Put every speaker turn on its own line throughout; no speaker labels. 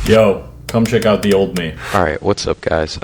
Yo, come check out the old me.
Alright, what's up guys?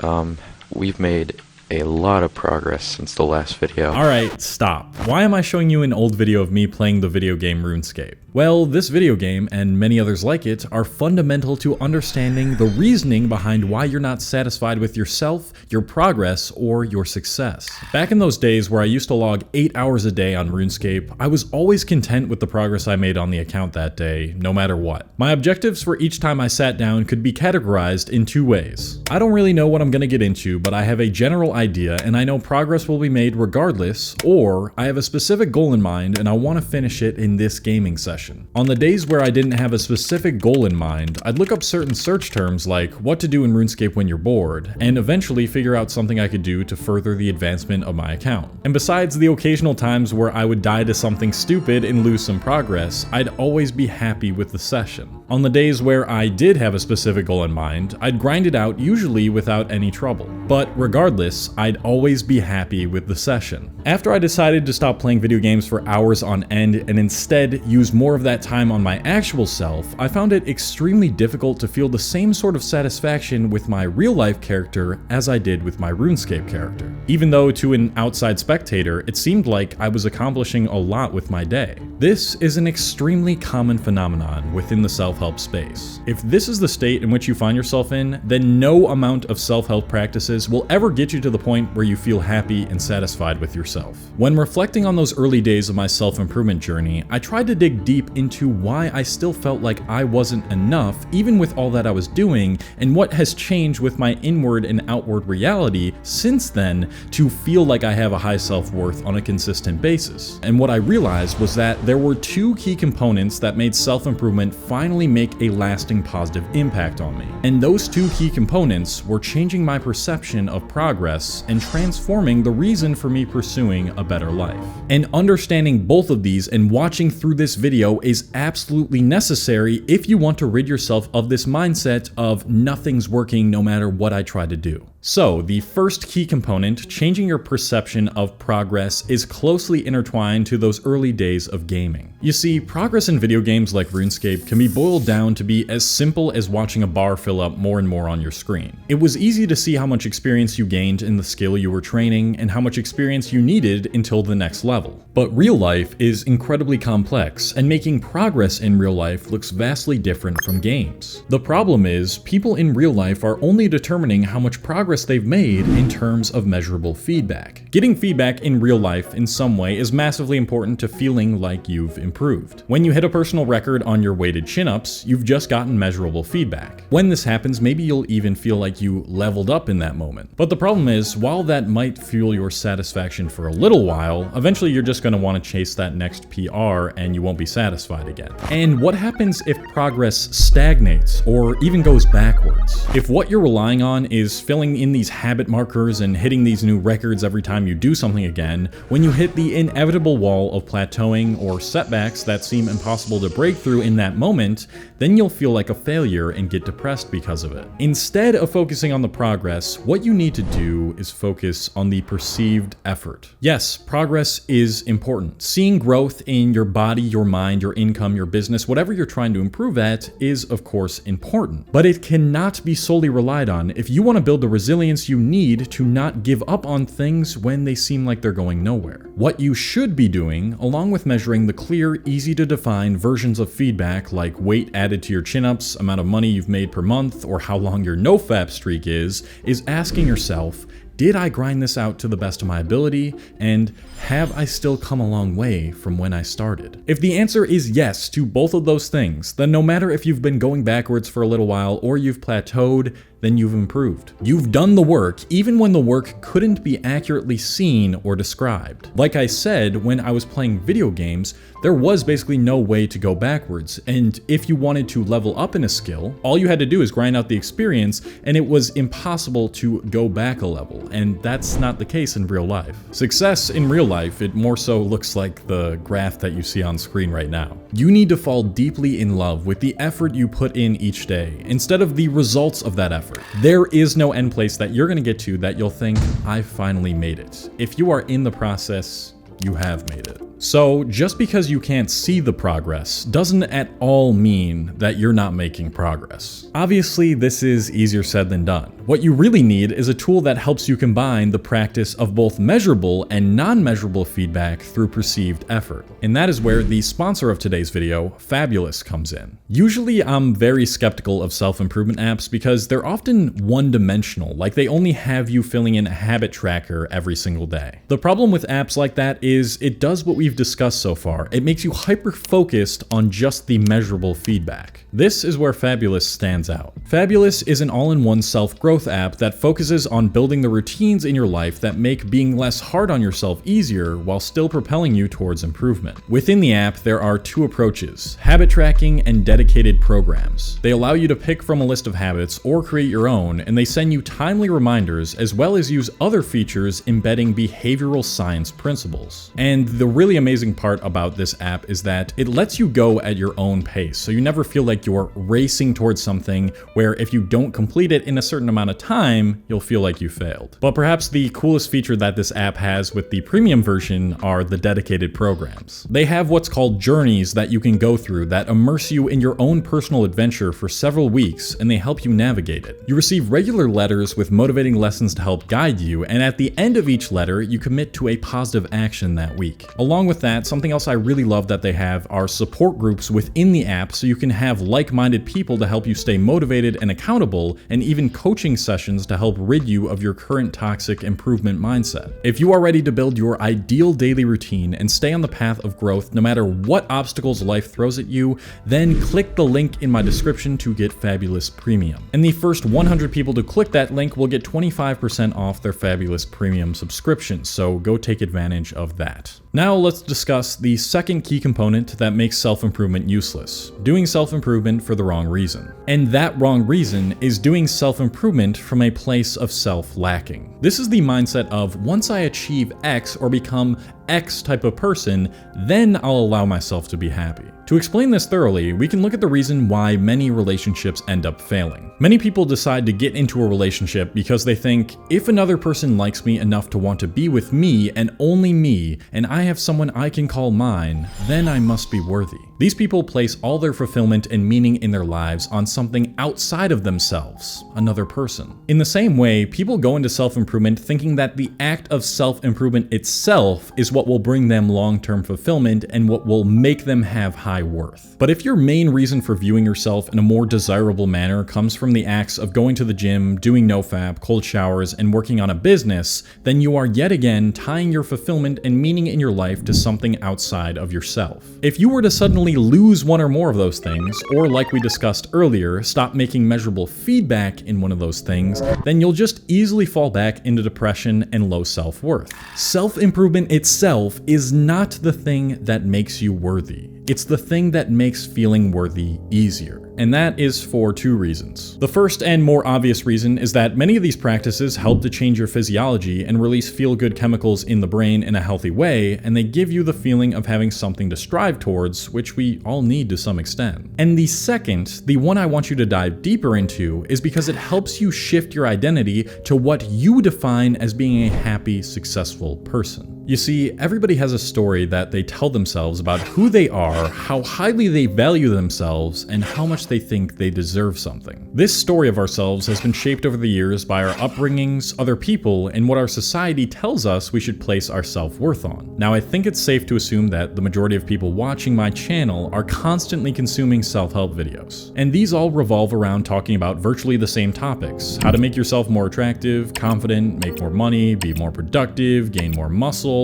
We've made a lot of progress since the last video.
Alright, stop. Why am I showing you an old video of me playing the video game RuneScape? Well, this video game, and many others like it, are fundamental to understanding the reasoning behind why you're not satisfied with yourself, your progress, or your success. Back in those days where I used to log 8 hours a day on RuneScape, I was always content with the progress I made on the account that day, no matter what. My objectives for each time I sat down could be categorized in two ways. I don't really know what I'm gonna get into, but I have a general idea and I know progress will be made regardless, or I have a specific goal in mind and I want to finish it in this gaming session. On the days where I didn't have a specific goal in mind, I'd look up certain search terms like what to do in RuneScape when you're bored, and eventually figure out something I could do to further the advancement of my account. And besides the occasional times where I would die to something stupid and lose some progress, I'd always be happy with the session. On the days where I did have a specific goal in mind, I'd grind it out usually without any trouble. But regardless, I'd always be happy with the session. After I decided to stop playing video games for hours on end and instead use more of that time on my actual self, I found it extremely difficult to feel the same sort of satisfaction with my real life character as I did with my RuneScape character. Even though to an outside spectator, it seemed like I was accomplishing a lot with my day. This is an extremely common phenomenon within the self-help space. If this is the state in which you find yourself in, then no amount of self-help practices will ever get you to the point where you feel happy and satisfied with yourself. When reflecting on those early days of my self-improvement journey, I tried to dig deep into why I still felt like I wasn't enough, even with all that I was doing, and what has changed with my inward and outward reality since then to feel like I have a high self-worth on a consistent basis. And what I realized was that there were two key components that made self-improvement finally make a lasting positive impact on me. And those two key components were changing my perception of progress and transforming the reason for me pursuing a better life. And understanding both of these and watching through this video is absolutely necessary if you want to rid yourself of this mindset of nothing's working no matter what I try to do. So, the first key component, changing your perception of progress, is closely intertwined to those early days of gaming. You see, progress in video games like RuneScape can be boiled down to be as simple as watching a bar fill up more and more on your screen. It was easy to see how much experience you gained in the skill you were training and how much experience you needed until the next level. But real life is incredibly complex, and making progress in real life looks vastly different from games. The problem is, people in real life are only determining how much progress they've made in terms of measurable feedback. Getting feedback in real life in some way is massively important to feeling like you've improved. When you hit a personal record on your weighted chin-ups, you've just gotten measurable feedback. When this happens, maybe you'll even feel like you leveled up in that moment. But the problem is, while that might fuel your satisfaction for a little while, eventually you're just going to want to chase that next PR and you won't be satisfied again. And what happens if progress stagnates or even goes backwards? If what you're relying on is filling in these habit markers and hitting these new records every time you do something again, when you hit the inevitable wall of plateauing or setbacks that seem impossible to break through in that moment, then you'll feel like a failure and get depressed because of it. Instead of focusing on the progress, what you need to do is focus on the perceived effort. Yes, progress is important. Seeing growth in your body, your mind, your income, your business, whatever you're trying to improve at is of course important, but it cannot be solely relied on if you want to build the resilience you need to not give up on things when they seem like they're going nowhere. What you should be doing, along with measuring the clear, easy to define versions of feedback like weight added to your chin-ups, amount of money you've made per month, or how long your no-fap streak is asking yourself, did I grind this out to the best of my ability, and have I still come a long way from when I started? If the answer is yes to both of those things, then no matter if you've been going backwards for a little while or you've plateaued, then you've improved. You've done the work even when the work couldn't be accurately seen or described. Like I said, when I was playing video games, there was basically no way to go backwards, and if you wanted to level up in a skill, all you had to do is grind out the experience, and it was impossible to go back a level, and that's not the case in real life. Success in real life, it more so looks like the graph that you see on screen right now. You need to fall deeply in love with the effort you put in each day, instead of the results of that effort. There is no end place that you're going to get to that you'll think, I finally made it. If you are in the process, you have made it. So just because you can't see the progress doesn't at all mean that you're not making progress. Obviously, this is easier said than done. What you really need is a tool that helps you combine the practice of both measurable and non-measurable feedback through perceived effort. And that is where the sponsor of today's video, Fabulous, comes in. Usually, I'm very skeptical of self-improvement apps because they're often one-dimensional, like they only have you filling in a habit tracker every single day. The problem with apps like that is it does what we've discussed so far. It makes you hyper-focused on just the measurable feedback. This is where Fabulous stands out. Fabulous is an all-in-one self-growth app that focuses on building the routines in your life that make being less hard on yourself easier while still propelling you towards improvement. Within the app, there are two approaches: habit tracking and dedicated programs. They allow you to pick from a list of habits or create your own, and they send you timely reminders as well as use other features embedding behavioral science principles. And the really amazing part about this app is that it lets you go at your own pace, so you never feel like you're racing towards something where if you don't complete it in a certain amount of time, you'll feel like you failed. But perhaps the coolest feature that this app has with the premium version are the dedicated programs. They have what's called journeys that you can go through that immerse you in your own personal adventure for several weeks, and they help you navigate it. You receive regular letters with motivating lessons to help guide you, and at the end of each letter, you commit to a positive action that week. Along with that, something else I really love that they have are support groups within the app, so you can have like-minded people to help you stay motivated and accountable, and even coaching sessions to help rid you of your current toxic improvement mindset. If you are ready to build your ideal daily routine and stay on the path of growth no matter what obstacles life throws at you, then click the link in my description to get Fabulous Premium. And the first 100 people to click that link will get 25% off their Fabulous Premium subscription, so go take advantage of that. Now let's discuss the second key component that makes self-improvement useless: doing self-improvement for the wrong reason. And that wrong reason is doing self-improvement from a place of self-lacking. This is the mindset of, once I achieve X or become X type of person, then I'll allow myself to be happy. To explain this thoroughly, we can look at the reason why many relationships end up failing. Many people decide to get into a relationship because they think, if another person likes me enough to want to be with me and only me, and I have someone I can call mine, then I must be worthy. These people place all their fulfillment and meaning in their lives on something outside of themselves, another person. In the same way, people go into self-improvement thinking that the act of self-improvement itself is what will bring them long-term fulfillment and what will make them have high worth. But if your main reason for viewing yourself in a more desirable manner comes from the acts of going to the gym, doing nofap, cold showers, and working on a business, then you are yet again tying your fulfillment and meaning in your life to something outside of yourself. If you were to suddenly lose one or more of those things, or like we discussed earlier, stop making measurable feedback in one of those things, then you'll just easily fall back into depression and low self-worth. Self-improvement itself is not the thing that makes you worthy. It's the thing that makes feeling worthy easier. And that is for two reasons. The first and more obvious reason is that many of these practices help to change your physiology and release feel-good chemicals in the brain in a healthy way, and they give you the feeling of having something to strive towards, which we all need to some extent. And the second, the one I want you to dive deeper into, is because it helps you shift your identity to what you define as being a happy, successful person. You see, everybody has a story that they tell themselves about who they are, how highly they value themselves, and how much they think they deserve something. This story of ourselves has been shaped over the years by our upbringings, other people, and what our society tells us we should place our self-worth on. Now, I think it's safe to assume that the majority of people watching my channel are constantly consuming self-help videos. And these all revolve around talking about virtually the same topics: how to make yourself more attractive, confident, make more money, be more productive, gain more muscle,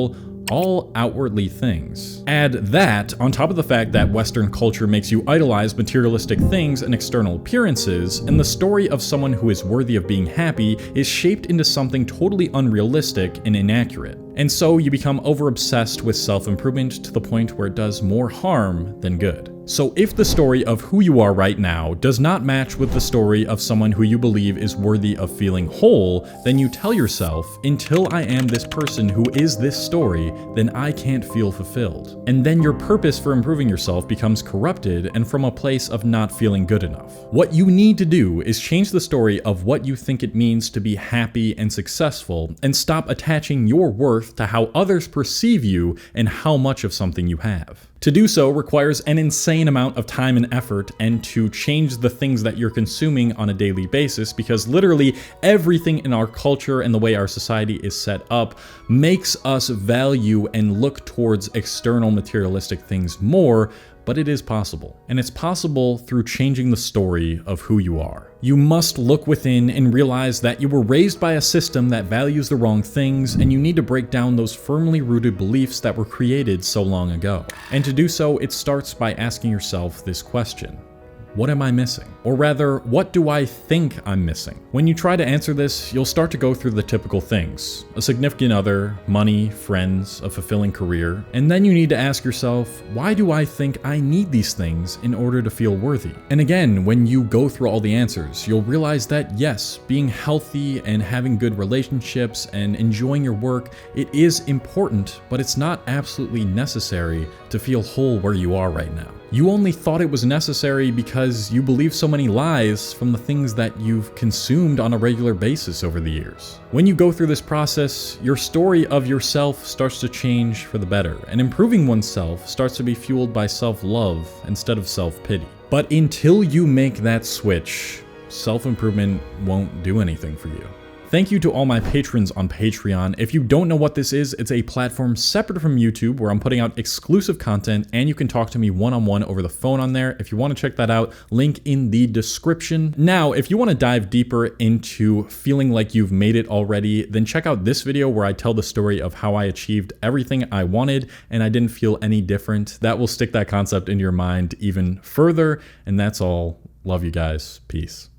all outwardly things. Add that on top of the fact that Western culture makes you idolize materialistic things and external appearances, and the story of someone who is worthy of being happy is shaped into something totally unrealistic and inaccurate. And so you become over-obsessed with self-improvement to the point where it does more harm than good. So if the story of who you are right now does not match with the story of someone who you believe is worthy of feeling whole, then you tell yourself, until I am this person who is this story, then I can't feel fulfilled. And then your purpose for improving yourself becomes corrupted and from a place of not feeling good enough. What you need to do is change the story of what you think it means to be happy and successful, and stop attaching your worth to how others perceive you and how much of something you have. To do so requires an insane amount of time and effort, and to change the things that you're consuming on a daily basis, because literally everything in our culture and the way our society is set up makes us value and look towards external materialistic things more. But it is possible. And it's possible through changing the story of who you are. You must look within and realize that you were raised by a system that values the wrong things, and you need to break down those firmly rooted beliefs that were created so long ago. And to do so, it starts by asking yourself this question: what am I missing? Or rather, what do I think I'm missing? When you try to answer this, you'll start to go through the typical things: a significant other, money, friends, a fulfilling career. And then you need to ask yourself, why do I think I need these things in order to feel worthy? And again, when you go through all the answers, you'll realize that yes, being healthy and having good relationships and enjoying your work, it is important, but it's not absolutely necessary to feel whole where you are right now. You only thought it was necessary because you believe so many lies from the things that you've consumed on a regular basis over the years. When you go through this process, your story of yourself starts to change for the better, and improving oneself starts to be fueled by self-love instead of self-pity. But until you make that switch, self-improvement won't do anything for you. Thank you to all my patrons on Patreon. If you don't know what this is, it's a platform separate from YouTube where I'm putting out exclusive content, and you can talk to me one-on-one over the phone on there. If you want to check that out, link in the description. Now, if you want to dive deeper into feeling like you've made it already, then check out this video where I tell the story of how I achieved everything I wanted and I didn't feel any different. That will stick that concept into your mind even further. And that's all. Love you guys. Peace.